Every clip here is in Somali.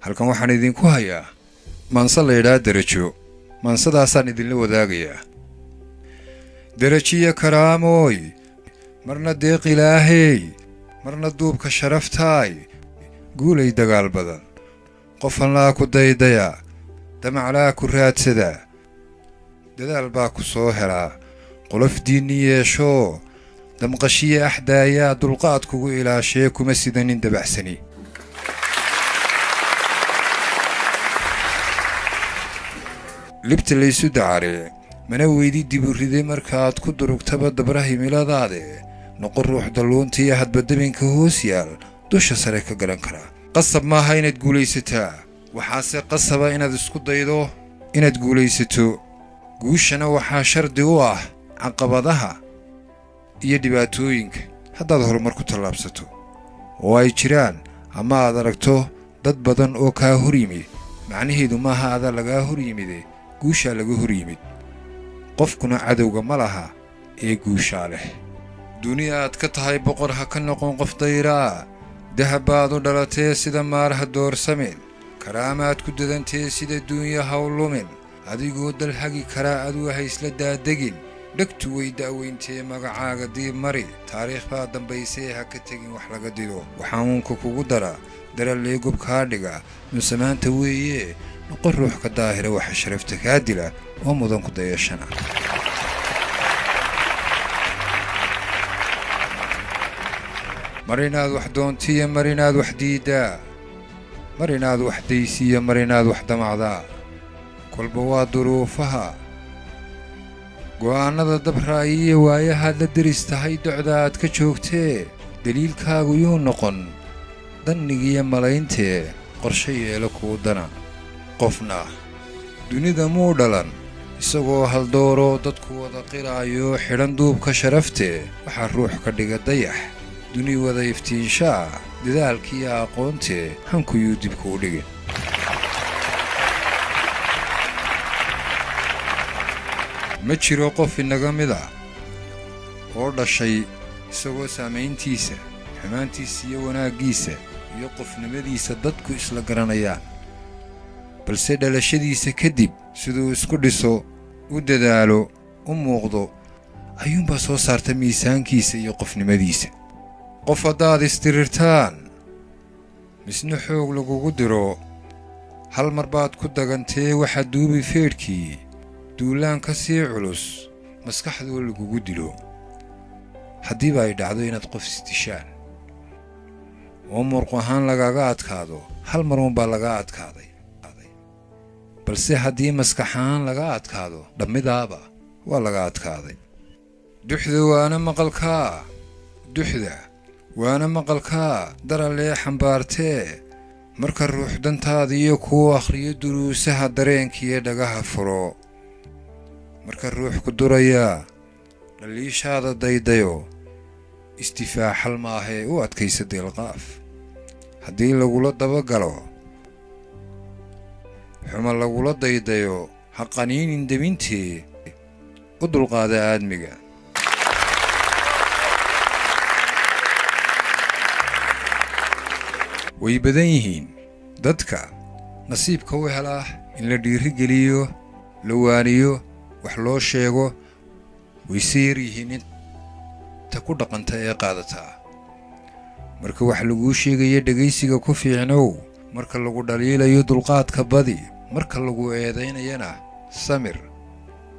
halkan waxaan idinku hayaa maanse la yidhaa derajo. maansadaasaan idinla wadaagayaa. derajiya karaamooy, marna deeq ilaahey, marna duubka sharaftaay, guulay dagaal badan, qofanlaa ku daydaya, damaclaa ku raadsada, dadaal baa ku soo helaa, qolof diinni yeeshoo, damqashiya axdaayaa dulqaad kugu ilaashee kuma sidanin dabacsani. libta laysu dacaree mana weydi dibu riday markaaad ku durugtaba dabra himiladaade, noqon ruux dalluuntiiyo hadba dabinka hoos yaal dusha sare ka garan karaa. qasab maaha inaad guulaysataa, waxaase qasaba inaad isku daydo inaad guulaysato. guushana waxaa shardi u ah caqabadaha iyo dhibaatooyinka haddaad horumar ku tallaabsato, oo ay jiraan ama aad aragto dad badan oo kaa hor yimid. macnaheedu maaha adaa lagaa hor yimide, guushaa laga hor yimid. qofkuna cadowga ma laha ee guushaa leh. duniya aad ka tahay boqor ha ka noqon qof dayraa, dahab baad u dhalatee sida maar ha doorsamin, karaamaad ku dadantee sida duunya ha u lumin, adigoo dal hagi karaa aduu ha isla daadegin, dhegtu way da'weyntee magacaaga diib mari, taariikh baa dambaysee ha ka tegin wax laga dido. waxaa uunka kugu dara darallee gob kaa dhiga, nunsamaanta weeye, noqon ruux ka daahira waxa sharafta kaa dila oo mudan ku dayashana. mar inaad wax doontiya, mar inaad wax diiddaa, mar inaad wax daysiya, mar inaad wax damacdaa, kolba waa duruufaha go'aannada dabraayiyo waayahaad la deris tahay docda aad ka joogtee. daliilkaagu yuu noqon dannigiiyo malayntee, qorshe yeelo kuu dana. qofna dunida muu dhalan isagoo haldooroo dadku wada qiraayo xidhan duubka sharaftee. waxaa ruux ka dhiga dayax duni wada iftiinshaa, dadaalkiiyo aqoontee hankuyuu dibkuu dhigin. ma jiro qof inaga mid ah oo dhashay isagoo saamayntiisa, xumaantiisa iyo wanaaggiisa iyo qofnimadiisa dadku isla garanayaan, balse dhalashadiisa kadib siduu isku dhiso, u dadaalo, u muuqdo ayuunbaa soo saarta miisaankiisa iyo qofnimadiisa. qof haddaad istirirtaan misna xoog lagugu diro, hal mar baad ku dagantee waxaa duubi feedhkii, duulaan ka sii culus maskaxdoo lagugu dilo. haddiiba ay dhacdo inaad qof isdishaan oo muruq ahaan lagaga adkaado, hal maruunbaa laga adkaaday, balse haddii maskax ahaan laga adkaado dhammidaaba waa laga adkaaday. duxda waana maqalkaa darallee xambaartee, marka ruux dantaadiiyo kuu akhriyo duruusaha dareenkiiyo dhagaha furo. marka ruux ku durayaa dhaliishaada daydayo, istifaaxal maahee u adkaysa deelqaaf. haddii lagula dabagalo xuma lagula daydayo, ha qaniinin debintee, u dulqaada aadmiga. way badan yihiin dadka nasiibka u helaa in la dhiirigeliyo, la waaniyo, wax loo sheego. wayse yar yihiin inta ku dhaqanta ee qaadataa. marka wax laguu sheegayo dhegaysiga ku fiicnow, marka lagu dhaliilayo dulqaadka badi, marka lagu eedaynayana samir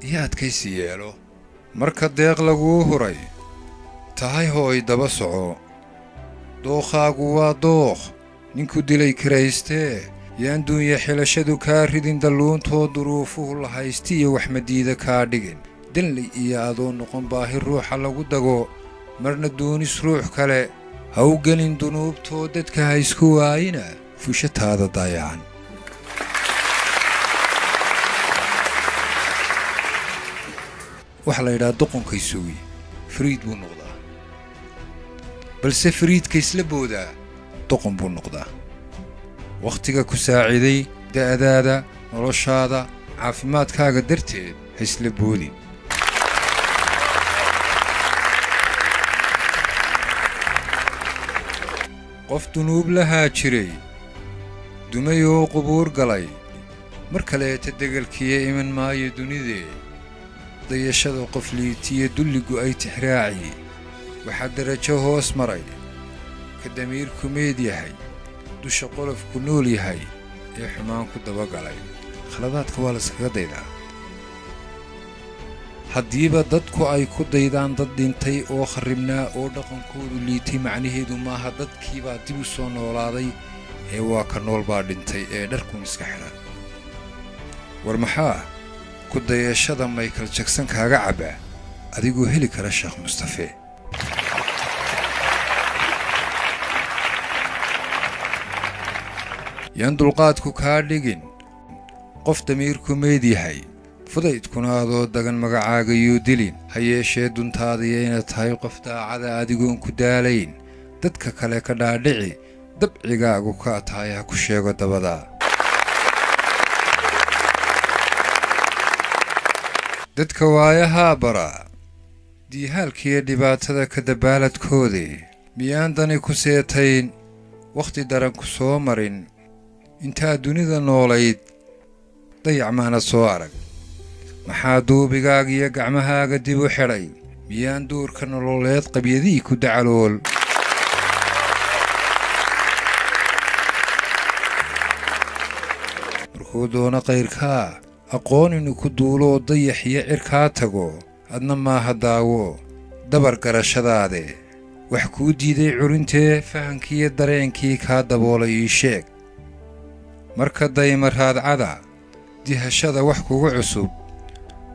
iyo adkaysi yeelo. marka deeq laguu huray tahay hooy daba soco, dookhaagu waa dookh ninku dilay kiraystee. yaan duunya xilashadu kaa ridin dalluuntoo duruufuhu la haystiiyo wax madiida kaa dhigin. danley iyo adoo noqon baahi ruuxa lagu dago, marna doonis ruux kale ha u gelin dunuubtoo dadka ha isku waayina fushataada daayacan. waxaa la yidhaha doqonkay sugi fariid buu noqdaa, balse fariidka isla boodaa doqon buu noqdaa. wakhtiga ku saaciday da'daada, noloshaada, caafimaadkaaga darteed ha isla boodin. qof dunuub lahaa jiray dumayoo qubuur galay mar kaleeta degelkiya iman maayo dunidee dayashada qof liitiya dulligu ay tixraaci waxaa darajo hoos maray ka damiirku meed yahay dusha qolofku nool yahay ee xumaan ku dabagalay khaladaadka waa layskaga daydaa haddiiba dadku ay ku daydaan dad dhintay oo kharribnaa oo dhaqankoodu liitay macnaheedu maaha dadkiibaa dib u soo noolaaday ee waa ka nool baa dhintay ee dharkun iska xidhan war maxaa ku dayashada Michael Jackson kaaga cabaa adigoo heli kara Sheekh Mustafa yaan dulqaadku kaa dhigin qof damiirku meed yahay fudaydkuna adoo dagan magacaaga yuu dilin ha yeeshee duntaadiya inaad tahay qof daacada adigoon ku daalayn dadka kale ka dhaadhici dabcigaagu kaa tahay ha ku sheego dabada dadka waayahaa bara diihaalkiiyo dhibaatada ka dabaaladkoodii miyaan dani ku seetayn wakhti daran ku soo marin intaad dunida noolayd dayac maana soo arag maxaa duubigaaga iyo gacmahaaga dib u xidhay miyaan duurka nololeed qabyadii ku dacalool markuu doono qayrkaa aqoon inuu ku duuloo dayax iyo cirkaa tago adna maaha daawo dabar garashadaade wax kuu diiday curintee fahankiiyo dareenkii kaa daboolay ii sheeg marka dayma raadcada dihashada wax kugu cusub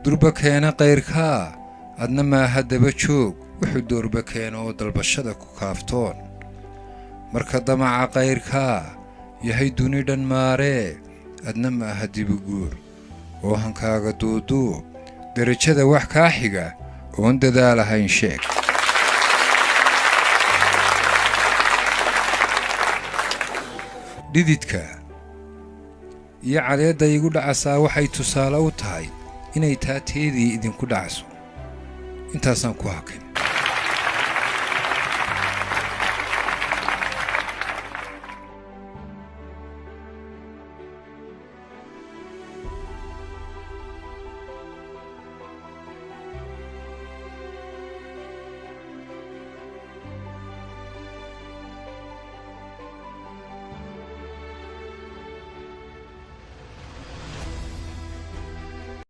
durba keena qayrkaa adna maaha daba joog wuxuu doorba keena oo dalbashada ku kaaftoon marka damaca qayrkaa yahay duni dhan maaree adna maaha dibuguur oo hankaaga duuduub darajada wax kaa xiga oon dadaalahayn sheeg dhididka iyo caleedda igu dhacasaa waxay tusaale u tahay inay taateedii idinku dhacso intaasaan ku hakin